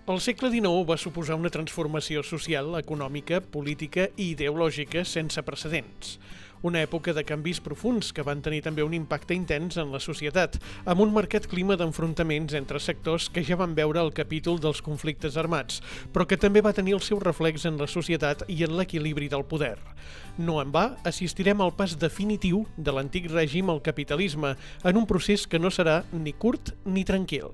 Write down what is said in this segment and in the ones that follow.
El segle XIX va suposar una transformació social, econòmica, política i ideològica sense precedents. Una època de canvis profunds que van tenir també un impacte intens en la societat, amb un marcat clima d'enfrontaments entre sectors que ja van veure el capítol dels conflictes armats, però que també va tenir el seu reflex en la societat i en l'equilibri del poder. No en va, assistirem al pas definitiu de l'antic règim al capitalisme, en un procés que no serà ni curt ni tranquil.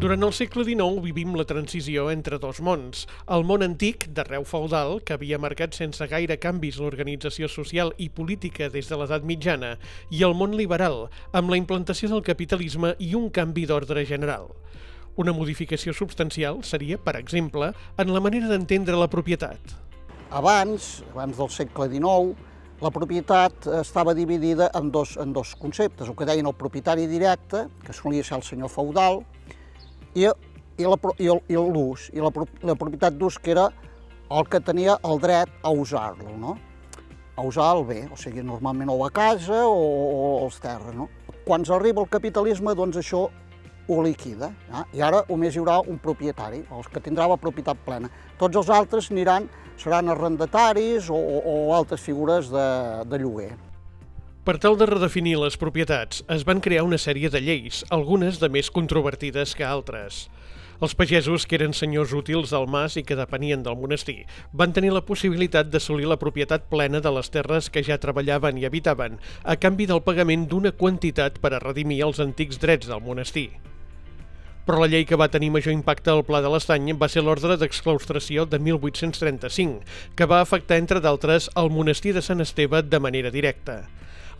Durant el segle XIX vivim la transició entre dos mons. El món antic, d'arreu feudal, que havia marcat sense gaire canvis l'organització social i política des de l'edat mitjana, i el món liberal, amb la implantació del capitalisme i un canvi d'ordre general. Una modificació substancial seria, per exemple, en la manera d'entendre la propietat. Abans del segle XIX, la propietat estava dividida en dos conceptes, el que deien el propietari directe, que solia ser el senyor feudal, i l'ús, i la propietat d'ús, que era el que tenia el dret a usar-lo, no? A usar el bé, o sigui, normalment o la casa o els terres, no? Quan arriba el capitalisme, doncs això ho liquida, i ara només hi haurà un propietari, els que tindrà la propietat plena. Tots els altres seran arrendataris o altres figures de lloguer. Per tal de redefinir les propietats, es van crear una sèrie de lleis, algunes de més controvertides que altres. Els pagesos, que eren senyors útils del mas i que depenien del monestir, van tenir la possibilitat d'assolir la propietat plena de les terres que ja treballaven i habitaven, a canvi del pagament d'una quantitat per a redimir els antics drets del monestir. Però la llei que va tenir major impacte al Pla de l'Estany va ser l'Ordre d'Exclaustració de 1835, que va afectar, entre d'altres, el monestir de Sant Esteve de manera directa.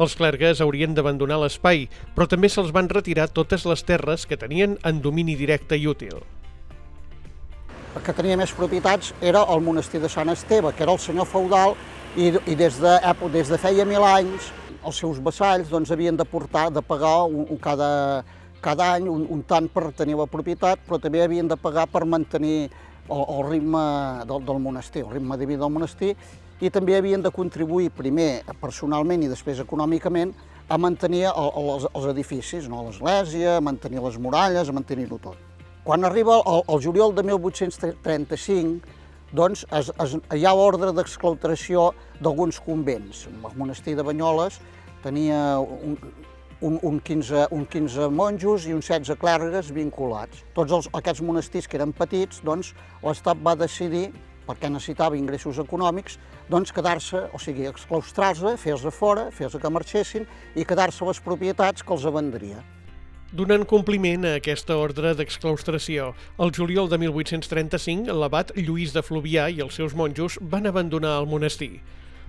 Els clergues haurien d'abandonar l'espai, però també se'ls van retirar totes les terres que tenien en domini directe i útil. El que tenia més propietats era el monestir de Sant Esteve, que era el senyor feudal, i des de feia 1000 anys els seus vassalls havien de pagar cada any un tant per tenir la propietat, però també havien de pagar per mantenir el ritme del monestir, el ritme de vida del monestir, i també havien de contribuir primer personalment i després econòmicament a mantenir els edificis, l'església, a mantenir les muralles, a mantenir-ho tot. Quan arriba el juliol de 1835, doncs hi ha l'ordre d'exclaustració d'alguns convents. El monestir de Banyoles tenia un 15 monjos i uns 16 clergues vinculats. Tots aquests monestirs que eren petits, doncs l'Estat va decidir, perquè necessitava ingressos econòmics, doncs quedar-se, o sigui, exclaustrar-se, fer-se fora, fer-se que marxessin i quedar-se les propietats que els vendria. Donant compliment a aquesta ordre d'exclaustració, el juliol de 1835, l'abat Lluís de Fluvià i els seus monjos van abandonar el monestir.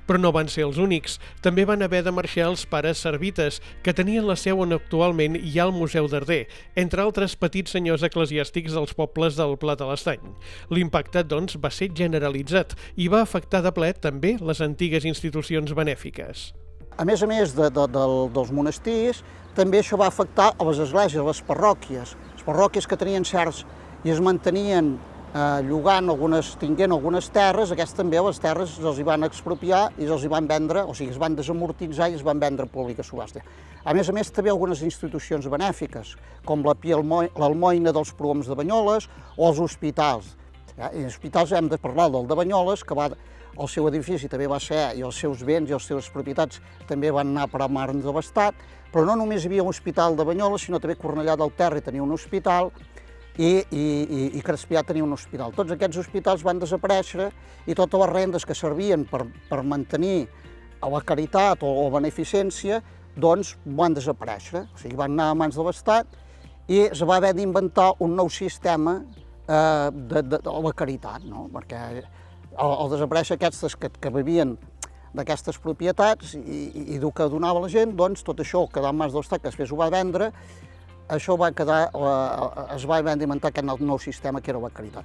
Però no van ser els únics. També van haver de marxar els pares servites, que tenien la seu on actualment hi ha el Museu d'Arder, entre altres petits senyors eclesiàstics dels pobles del Pla de l'Estany. L'impacte, doncs, va ser generalitzat i va afectar de ple també les antigues institucions benèfiques. A més dels monestirs, també això va afectar a les esglésies, a les parròquies. Les parròquies que tenien certs i es mantenien llogant tinguent algunes terres, aquestes també les terres els hi van expropiar i els hi van vendre, o sigui, es van desamortitzar i es van vendre a pública subhasta. A més, també algunes institucions benèfiques, com l'Almoina dels Prohoms de Banyoles o els hospitals. I els hospitals hem de parlar del de Banyoles, que el seu edifici també va ser, i els seus béns i les seves propietats també van anar per a mans de l'Estat, però no només hi havia un hospital de Banyoles, sinó també Cornellà del Terri tenia un hospital, i Crespià tenia un hospital. Tots aquests hospitals van desaparèixer i totes les rendes que servien per mantenir la caritat o la beneficència, doncs van desaparèixer. O sigui, van anar a mans de l'Estat i es va haver d'inventar un nou sistema de la caritat, no? Perquè al desaparèixer aquests que vivien d'aquestes propietats i del que donava la gent, doncs tot això quedava en mans de l'Estat, que després ho va vendre. Això es va haver d'inventar aquest nou sistema que era la caritat.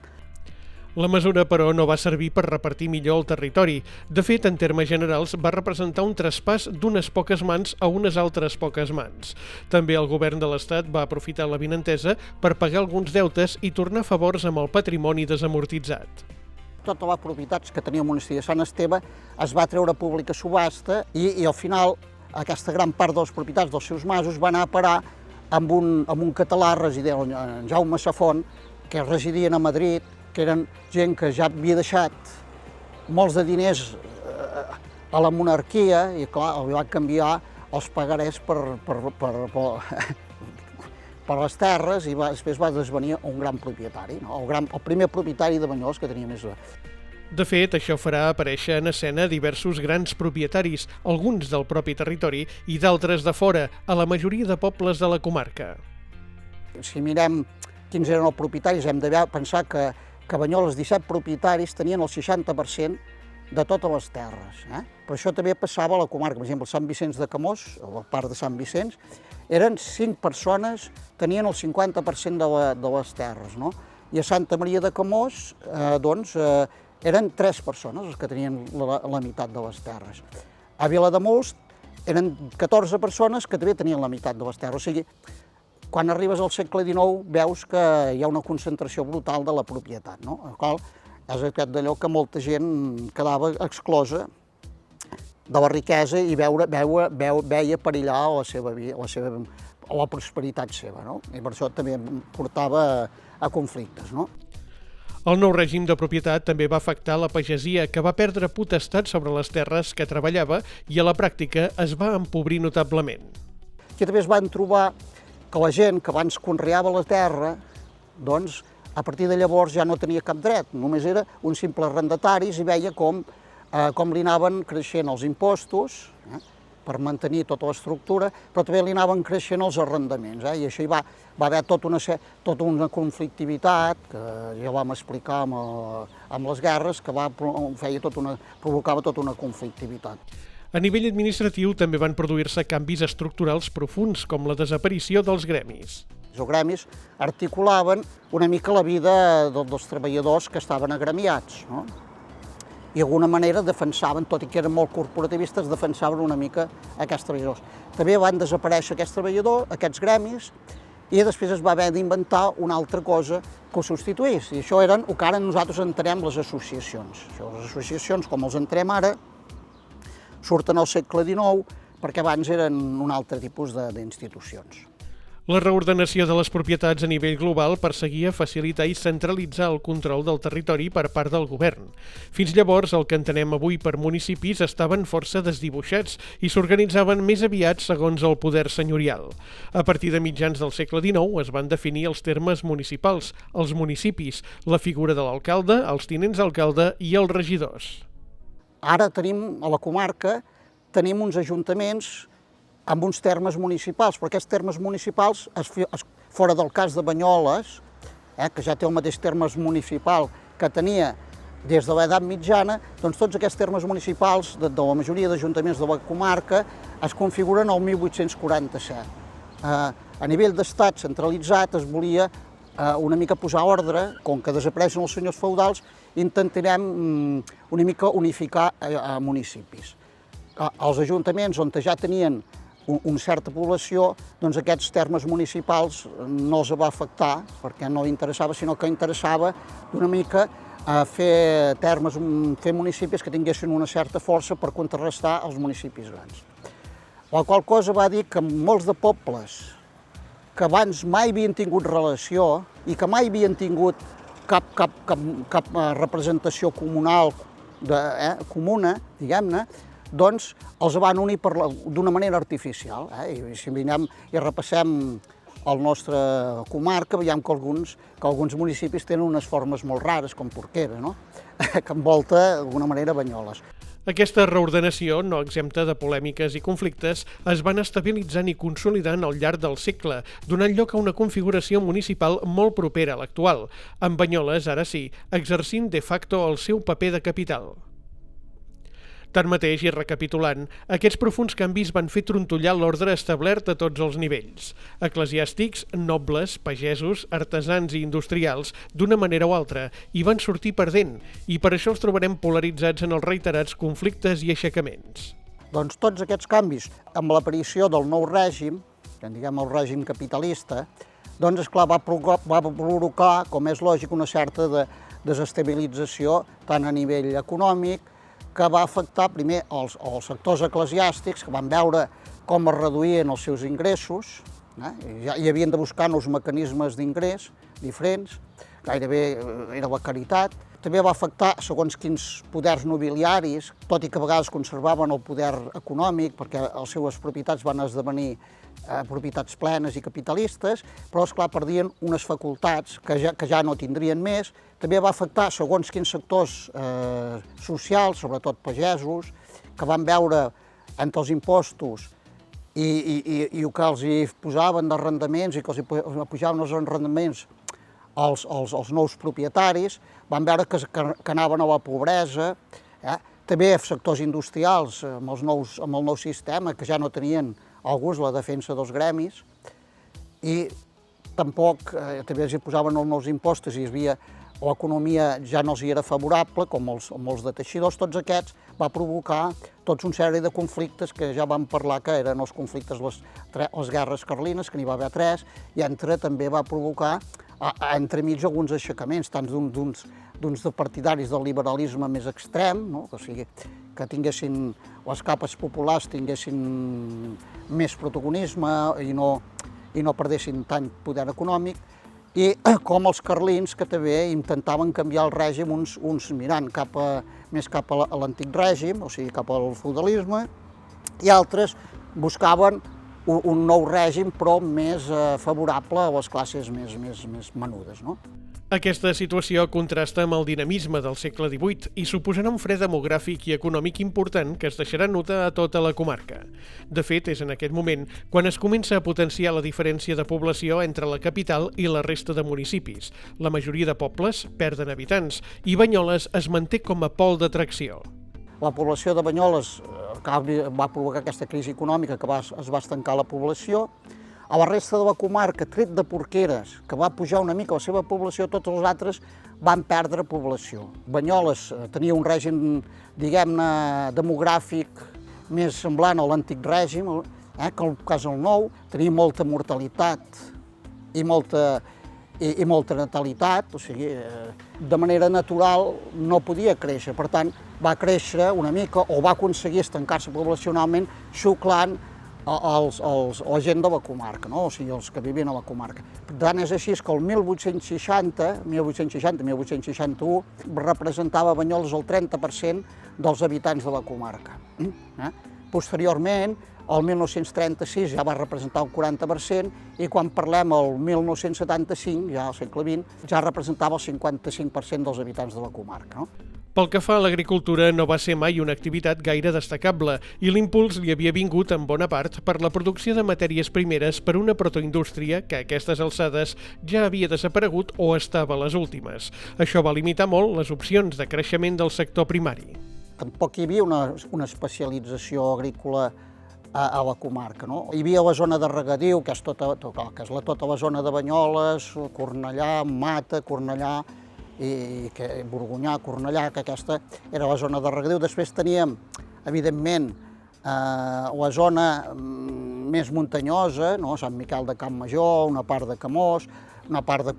La mesura, però, no va servir per repartir millor el territori. De fet, en termes generals, va representar un traspàs d'unes poques mans a unes altres poques mans. També el govern de l'Estat va aprofitar l'avinentesa per pagar alguns deutes i tornar favors amb el patrimoni desamortitzat. Totes les propietats que tenia el monestir de Sant Esteve es va treure a pública subhasta i al final aquesta gran part de les propietats dels seus masos va anar a parar amb un català resident, en Jaume Safont, que residien a Madrid, que eren gent que ja havia deixat molts de diners a la monarquia i, clar, el va canviar els pagarés per les terres i després va esdevenir un gran propietari, no? El primer propietari de Banyoles que tenia més. De fet, això farà aparèixer en escena diversos grans propietaris, alguns del propi territori i d'altres de fora, a la majoria de pobles de la comarca. Si mirem quins eren els propietaris, hem de pensar que Banyoles, 17 propietaris, tenien el 60% de totes les terres. Però això també passava a la comarca. Per exemple, Sant Vicenç de Camós, a la part de Sant Vicenç, eren 5 persones, tenien el 50% de les terres, no? I a Santa Maria de Camós, eren 3 persones els que tenien la meitat de les terres. A Vilademuls eren 14 persones que també tenien la meitat de les terres. O sigui, quan arribes al segle XIX veus que hi ha una concentració brutal de la propietat, no? El qual és aquest d'allò que molta gent quedava exclosa de la riquesa i veia perillar la prosperitat seva, no? I per això també portava a conflictes, no? El nou règim de propietat també va afectar la pagesia, que va perdre potestat sobre les terres que treballava i a la pràctica es va empobrir notablement. Aquí també es van trobar que la gent que abans conreava la terra, doncs, a partir de llavors ja no tenia cap dret, només era un simple arrendatari i veia com li anaven creixent els impostos per mantenir tota l'estructura, però també li anaven creixent els arrendaments, i això hi va haver tota una conflictivitat, que ja vam explicar amb les guerres, que provocava tota una conflictivitat. A nivell administratiu també van produir-se canvis estructurals profunds, com la desaparició dels gremis. Els gremis articulaven una mica la vida dels treballadors que estaven agremiats, no? I d'alguna manera defensaven, tot i que eren molt corporativistes, defensaven una mica aquests treballadors. També van desaparèixer aquests gremis, i després es va haver d'inventar una altra cosa que ho substituís. I això eren el que ara nosaltres entenem les associacions. Les associacions, com els entenem ara, surten al segle XIX, perquè abans eren un altre tipus d'institucions. La reordenació de les propietats a nivell global perseguia facilitar i centralitzar el control del territori per part del govern. Fins llavors, el que entenem avui per municipis estaven força desdibuixats i s'organitzaven més aviat segons el poder senyorial. A partir de mitjans del segle XIX es van definir els termes municipals, els municipis, la figura de l'alcalde, els tinents d'alcalde i els regidors. Ara tenim, a la comarca, uns ajuntaments amb uns termes municipals, però aquests termes municipals, fora del cas de Banyoles, que ja té el mateix termes municipal que tenia des de l'edat mitjana, doncs tots aquests termes municipals de la majoria d'ajuntaments de la comarca es configuren al 1847. A nivell d'estat centralitzat es volia una mica posar ordre, com que desapareixen els senyors feudals, intentarem una mica unificar municipis. Els ajuntaments on ja tenien una certa població, doncs aquests termes municipals no els va afectar, perquè no interessava, sinó que interessava d'una mica fer municipis que tinguessin una certa força per contrarrestar els municipis grans. La qual cosa va dir que molts de pobles que abans mai havien tingut relació i que mai havien tingut cap representació comunal comuna, diguem-ne, doncs els van unir d'una manera artificial. I si mirem i repassem la nostra comarca, veiem que alguns municipis tenen unes formes molt rares, com Porquera, no? Que envolta d'alguna manera Banyoles. Aquesta reordenació, no exempta de polèmiques i conflictes, es van estabilitzant i consolidant al llarg del segle, donant lloc a una configuració municipal molt propera a l'actual, amb Banyoles, ara sí, exercint de facto el seu paper de capital. Tanmateix, i recapitulant, aquests profunds canvis van fer trontollar l'ordre establert a tots els nivells. Eclesiàstics, nobles, pagesos, artesans i industrials, d'una manera o altra, hi van sortir perdent, i per això els trobarem polaritzats en els reiterats conflictes i aixecaments. Doncs tots aquests canvis, amb l'aparició del nou règim, que en diguem el règim capitalista, doncs esclar, va provocar, com és lògic, una certa desestabilització tant a nivell econòmic, que va afectar primer els sectors eclesiàstics, que van veure com es reduïen els seus ingressos, i havien de buscar nous mecanismes d'ingrés diferents, gairebé era la caritat. També va afectar segons quins poders nobiliaris, tot i que a vegades conservaven el poder econòmic, perquè les seves propietats van esdevenir propietats plenes i capitalistes, però, esclar, perdien unes facultats que ja no tindrien més. També va afectar segons quins sectors socials, sobretot pagesos, que van veure entre els impostos i el que els hi posaven d'arrendaments i que els hi pujaven els arrendaments els nous propietaris, van veure que anaven a la pobresa. També sectors industrials amb el nou sistema, que ja no tenien al gust la defensa dels gremis, i tampoc també els hi posaven els nous impostos i l'economia ja no els hi era favorable, com els de teixidors. Tots aquests va provocar tots un sèrie de conflictes que ja vam parlar que eren els conflictes, les guerres carlines, que n'hi va haver 3, i també va provocar entremig alguns aixecaments, tant d'uns partidaris del liberalisme més extrem, no? O sigui, que tinguessin les capes populars tinguessin més protagonisme i no perdessin tant poder econòmic, i com els carlins, que també intentaven canviar el règim, uns mirant més cap a l'antic règim, o sigui, cap al feudalisme, i altres buscaven un nou règim, però més favorable a les classes més menudes, no? Aquesta situació contrasta amb el dinamisme del segle XVIII i suposarà un fre demogràfic i econòmic important que es deixarà notar a tota la comarca. De fet, és en aquest moment quan es comença a potenciar la diferència de població entre la capital i la resta de municipis. La majoria de pobles perden habitants i Banyoles es manté com a pol d'atracció. La població de Banyoles va provocar aquesta crisi econòmica que es va estancar la població. A la resta de la comarca, tret de Porqueres, que va pujar una mica la seva població, tots els altres van perdre població. Banyoles tenia un règim, diguem-ne, demogràfic més semblant a l'antic règim, que el cas del nou, tenia molta mortalitat i molta natalitat, o sigui, de manera natural no podia créixer. Per tant, va créixer una mica o va aconseguir estancar-se poblacionalment xuclant la gent de la comarca, no? O sigui, els que vivien a la comarca. Per tant, és així que el 1860-1861 representava Banyoles el 30% dels habitants de la comarca. Posteriorment, el 1936 ja va representar el 40% i quan parlem el 1975, ja al segle XX, ja representava el 55% dels habitants de la comarca, no? Pel que fa a l'agricultura, no va ser mai una activitat gaire destacable i l'impuls li havia vingut en bona part per la producció de matèries primeres per una protoindústria que a aquestes alçades ja havia desaparegut o estava a les últimes. Això va limitar molt les opcions de creixement del sector primari. Tampoc hi havia una especialització agrícola a la comarca, no? Hi havia la zona de regadiu, que és tota la zona de Banyoles, Cornellà, Mata, Cornellà, i Borgonyà, Cornellà, que aquesta era la zona de regadiu. Després teníem, evidentment, la zona més muntanyosa, no? Sant Miquel de Campmajor, una part de Camós, bona part de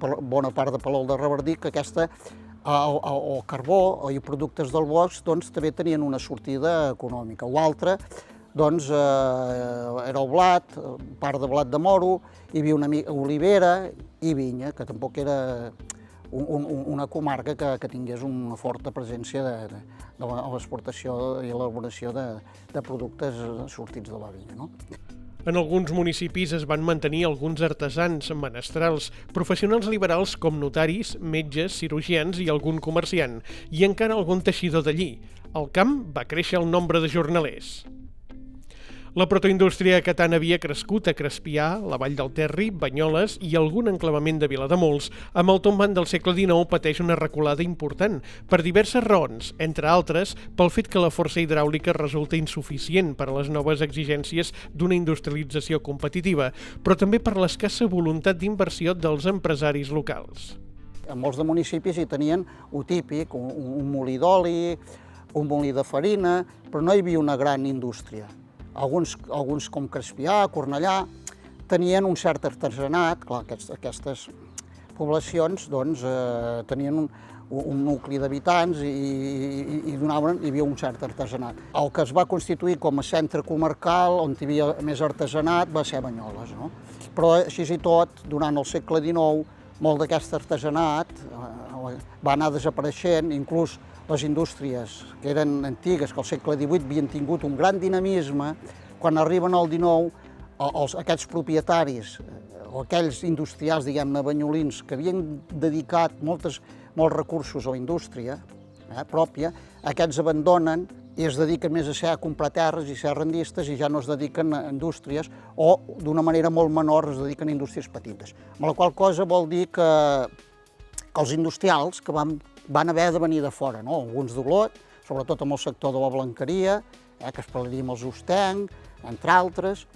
Palol de Revardit, que aquesta, el carbó i productes del bosc, doncs, també tenien una sortida econòmica. L'altre, doncs, era el blat, part de blat de moro, hi havia una mica olivera i vinya, que tampoc era una comarca que tingués una forta presència de l'exportació i l'elaboració de productes sortits de la vinya, no? En alguns municipis es van mantenir alguns artesans, menestrals, professionals liberals com notaris, metges, cirurgians i algun comerciant, i encara algun teixidor d'allí. Al camp va créixer el nombre de jornalers. La protoindústria que tant havia crescut a Crespià, la Vall del Terri, Banyoles i algun enclavament de Vilademuls, amb el tombant del segle XIX pateix una reculada important, per diverses raons, entre altres pel fet que la força hidràulica resulta insuficient per a les noves exigències d'una industrialització competitiva, però també per l'escassa voluntat d'inversió dels empresaris locals. En molts de municipis hi tenien el típic, un molí d'oli, un molí de farina, però no hi havia una gran indústria. Alguns com Crespià, Cornellà, tenien un cert artesanat. Clar, aquestes poblacions doncs, tenien un nucli d'habitants i hi havia un cert artesanat. El que es va constituir com a centre comarcal, on hi havia més artesanat, va ser Banyoles, no? Però així i tot, durant el segle XIX, molt d'aquest artesanat va anar desapareixent, inclús les indústries que eren antigues, que al segle XVIII havien tingut un gran dinamisme, quan arriben al XIX, aquests propietaris, o aquells industrials, diguem-ne, banyolins, que havien dedicat molts recursos a la indústria pròpia, aquests abandonen i es dediquen més a comprar terres i ser rendistes i ja no es dediquen a indústries o, d'una manera molt menor, es dediquen a indústries petites. Amb la qual cosa vol dir que els industrials que van haver de venir de fora, no? Alguns d'Olot, sobretot amb el sector de la blanqueria, que es parlaríem els Ustenc, entre altres,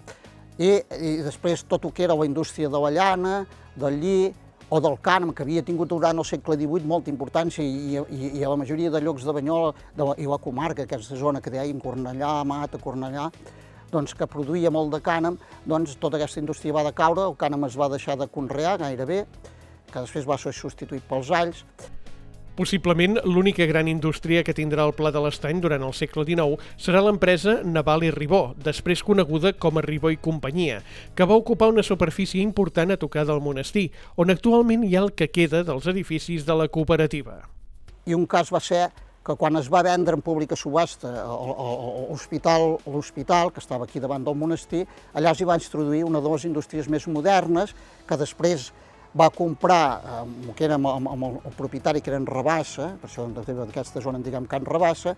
i després tot el que era la indústria de la llana, del lli o del cànem, que havia tingut durant el segle XVIII molta importància i a la majoria de llocs de Banyola i la comarca, aquesta zona que dèiem, Cornellà, Mata, Cornellà, doncs, que produïa molt de cànem, doncs tota aquesta indústria va decaure, el cànem es va deixar de conrear gairebé, que després va ser substituït pels alls. Possiblement, l'única gran indústria que tindrà el Pla de l'Estany durant el segle XIX serà l'empresa Naval i Ribó, després coneguda com a Ribó i Companyia, que va ocupar una superfície important a tocar del monestir, on actualment hi ha el que queda dels edificis de la cooperativa. I un cas va ser que quan es va vendre en pública subhasta l'hospital, que estava aquí davant del monestir, allà s'hi va introduir una de les indústries més modernes, que després va comprar el que era amb el propietari, que era en Rabassa, per això d'aquesta zona en diguem Can Rabassa,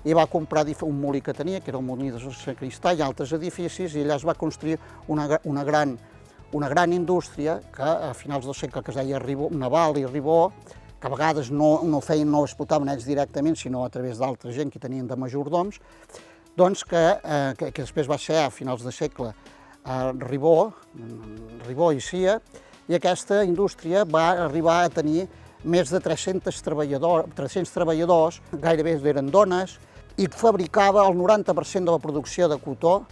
i va comprar un molí que tenia, que era el molí de Sant Cristà, i altres edificis, i allà es va construir una gran indústria que a finals del segle, que es deia Naval i Ribó, que a vegades no explotaven ells directament, sinó a través d'altra gent que tenien de majordoms, doncs que després va ser a finals de segle Ribó i Cia, i aquesta indústria va arribar a tenir més de 300 treballadors, gairebé eren dones, i fabricava el 90% de la producció de cotó,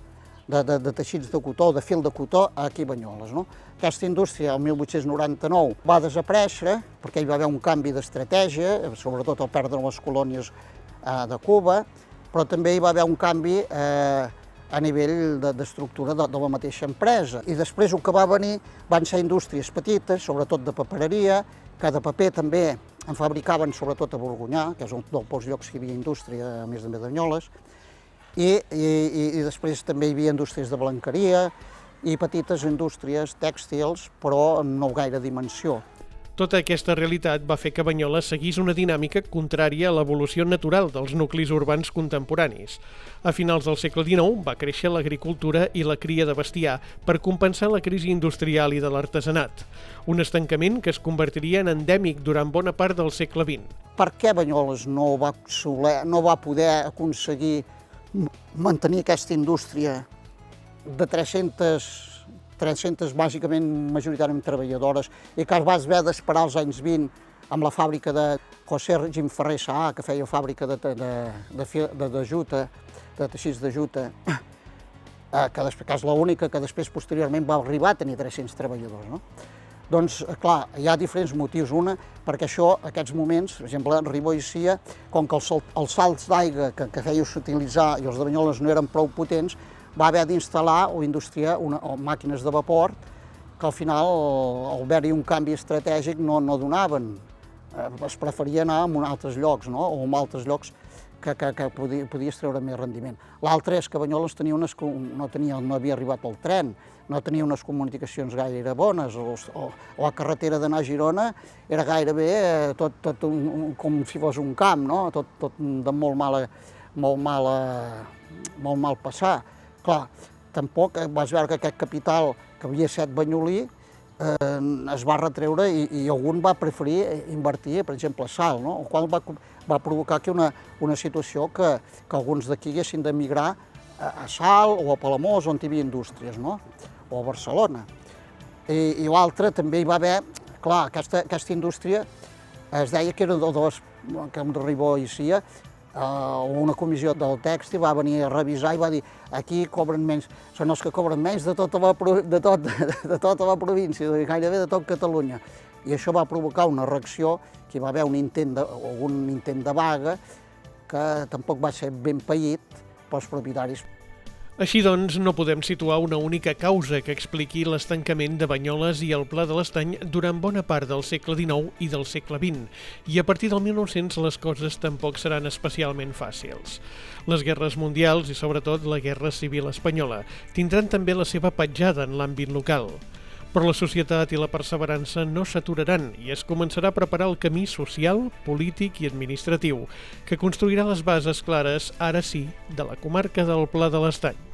de teixits de cotó, de fil de cotó, aquí a Banyoles. Aquesta indústria, el 1899, va desaparèixer perquè hi va haver un canvi d'estratègia, sobretot al perdre les colònies de Cuba, però també hi va haver un canvi a nivell d'estructura de la mateixa empresa. I després el que va venir van ser indústries petites, sobretot de papereria, que de paper també en fabricaven sobretot a Borgonyà, que és un dels pocs llocs que hi havia indústria, a més de Banyoles, i després també hi havia indústries de blanqueria i petites indústries tèxtils, però en no gaire dimensió. Tota aquesta realitat va fer que Banyoles seguís una dinàmica contrària a l'evolució natural dels nuclis urbans contemporanis. A finals del segle XIX va créixer l'agricultura i la cria de bestiar per compensar la crisi industrial i de l'artesanat, un estancament que es convertiria en endèmic durant bona part del segle XX. Per què Banyoles no va poder aconseguir mantenir aquesta indústria de 300 bàsicament majoritàriament treballadores, i que vas haver d'esperar els anys 20 amb la fàbrica de José Jim Ferrer Saà, que feia fàbrica de juta, de teixits de juta, que és l'única que després posteriorment va arribar a tenir 300 treballadors. Doncs, clar, hi ha diferents motius. Una, perquè aquests moments, per exemple, Ribó i Cia, com que els salts d'aigua que feia s'utilitzar i els de Banyoles no eren prou potents, va haver d'instal·lar màquines de vapor que al final, al haver-hi un canvi estratègic, no donaven. Es preferia anar a altres llocs, o a altres llocs que podies treure més rendiment. L'altre és que Banyoles no havia arribat el tren, no tenia unes comunicacions gaire bones, o la carretera d'anar a Girona era gairebé tot com si fos un camp, tot de molt mal passar. Clar, tampoc vas veure que aquest capital que havia estat banyolí es va retreure i algun va preferir invertir, per exemple, a Salt, no? El qual va provocar aquí una situació que alguns d'aquí haguessin d'emigrar a Salt o a Palamós, on hi havia indústries, no? O a Barcelona. I l'altre també hi va haver, clar, aquesta indústria es deia que era de les que em Ribó i Cia, una comissió del tèxtil va venir a revisar i va dir aquí cobren menys, són els que cobren menys de tota la província, gairebé de tot Catalunya. I això va provocar una reacció, que hi va haver algun intent de vaga que tampoc va ser ben paït pels propietaris. Així doncs, no podem situar una única causa que expliqui l'estancament de Banyoles i el Pla de l'Estany durant bona part del segle XIX i del segle XX, i a partir del 1900 les coses tampoc seran especialment fàcils. Les guerres mundials i sobretot la Guerra Civil Espanyola tindran també la seva petjada en l'àmbit local. Però la societat i la perseverança no s'aturaran i es començarà a preparar el camí social, polític i administratiu que construirà les bases clares, ara sí, de la comarca del Pla de l'Estany.